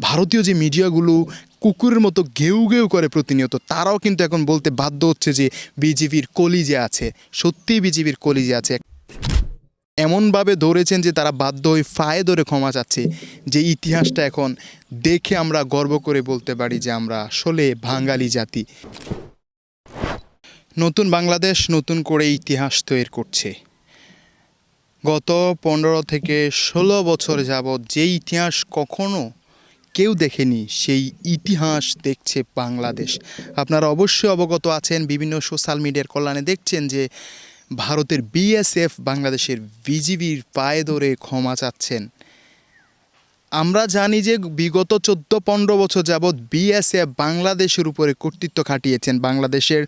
ভারতীয় যে মিডিয়াগুলো কুকুরের মতো ঘেউ ঘেউ করে প্রতিনিয়ত, তারাও কিন্তু এখন বলতে বাধ্য হচ্ছে যে বিজেপির কলিজা আছে। সত্যিই বিজেপির কলিজা আছে। এমনভাবে ধরেছেন যে তারা বাধ্য হয়ে ফায়ে ধরে ক্ষমা চাচ্ছে, যে ইতিহাসটা এখন দেখে আমরা গর্ব করে বলতে পারি যে আমরা আসলে বাঙালি জাতি। নতুন বাংলাদেশ নতুন করে ইতিহাস তৈরি করছে। গত 15 থেকে 16 বছর যাবৎ যে ইতিহাস কখনো কেউ দেখেনি, সেই ইতিহাস দেখছে বাংলাদেশ। আপনারা অবশ্যই অবগত আছেন, বিভিন্ন সোশ্যাল মিডিয়ার কল্যাণে দেখছেন যে ভারতের বিএসএফ বাংলাদেশের বিজিবির পায়ে ধরে ক্ষমা চাচ্ছেন। আমরা জানি যে বিগত 14-15 বছর যাবৎ বিএসএফ বাংলাদেশের উপরে কর্তৃত্ব খাটিয়েছেন। বাংলাদেশের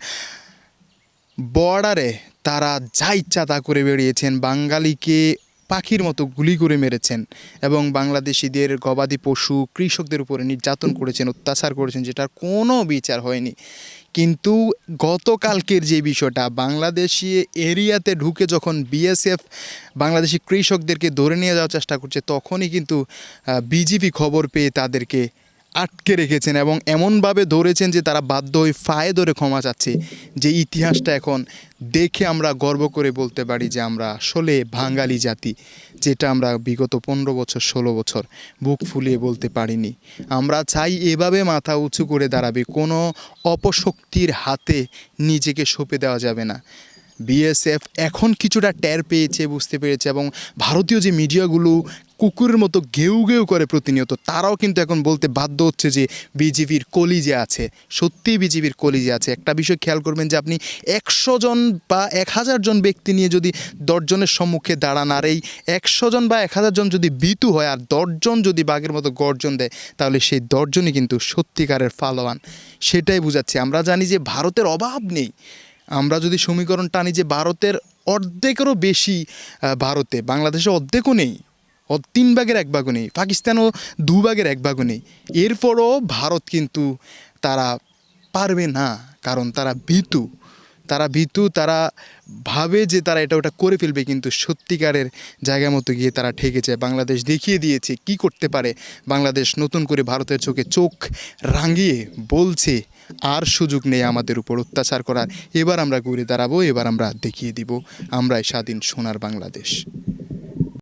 বর্ডারে তারা যা ইচ্ছা তা করে বেরিয়েছেন, বাঙালিকে পাখির মতো গুলি করে মেরেছেন এবং বাংলাদেশিদের গবাদি পশু কৃষকদের উপরে নির্যাতন করেছেন, অত্যাচার করেছেন, যেটার কোনো বিচার হয়নি। কিন্তু গতকালকের যে বিষয়টা, বাংলাদেশি এরিয়াতে ঢুকে যখন বিএসএফ বাংলাদেশি কৃষকদেরকে ধরে নিয়ে যাওয়ার চেষ্টা করছে, তখনই কিন্তু বিজিবি খবর পেয়ে তাদেরকে আটকে রেখেছেন এবং এমনভাবে ধরেছেন যে তারা বাধ্য হয়ে ফায়ে ধরে ক্ষমা চাচ্ছে। যে ইতিহাসটা এখন দেখে আমরা গর্ব করে বলতে পারি যে আমরা আসলে বাঙালি জাতি, যেটা আমরা বিগত 15 বছর 16 বছর বুক ফুলিয়ে বলতে পারিনি। আমরা চাই এভাবে মাথা উঁচু করে দাঁড়াবে, কোনো অপশক্তির হাতে নিজেকে সঁপে দেওয়া যাবে না। বিএসএফ এখন কিছুটা টের পেয়েছে, বুঝতে পেরেছে এবং ভারতীয় যে মিডিয়াগুলো কুকুরের মতো ঘেউ ঘেউ করে প্রতিনিয়ত, তারাও কিন্তু এখন বলতে বাধ্য হচ্ছে যে বিজেপির কলিজা আছে। সত্যিই বিজেপির কলিজা আছে। একটা বিষয় খেয়াল করবেন যে আপনি 100 জন বা 1000 জন ব্যক্তি নিয়ে যদি 10 জনের সম্মুখে দাঁড়ান, আর এই 100 জন বা 1000 জন যদি ভীতু হয় আর 10 জন যদি বাঘের মতো গর্জন দেয়, তাহলে সেই 10 জনই কিন্তু সত্যিকারের ফালোয়ান। সেটাই বোঝাচ্ছে। আমরা জানি যে ভারতের অভাব নেই। আমরা যদি সমীকরণ টানি যে ভারতের অর্ধেকেরও বেশি, ভারতে বাংলাদেশে অর্ধেকও নেই, 3 ভাগের 1 ভাগও নেই, পাকিস্তানও 2 ভাগের 1 ভাগও নেই। এরপরও ভারত কিন্তু তারা পারবে না, কারণ তারা ভীতু। তারা ভাবে যে তারা এটা ওটা করে ফেলবে, কিন্তু সত্যিকারের জায়গা মতো গিয়ে তারা ঠেকেছে। বাংলাদেশ দেখিয়ে দিয়েছে কি করতে পারে। বাংলাদেশ নতুন করে ভারতের চোখে চোখ রাঙিয়ে বলছে আর সুযোগ নেই আমাদের উপর অত্যাচার করার। এবার আমরা ঘুরে দাঁড়াবো, এবার আমরা দেখিয়ে দিব আমরাই স্বাধীন সোনার বাংলাদেশ।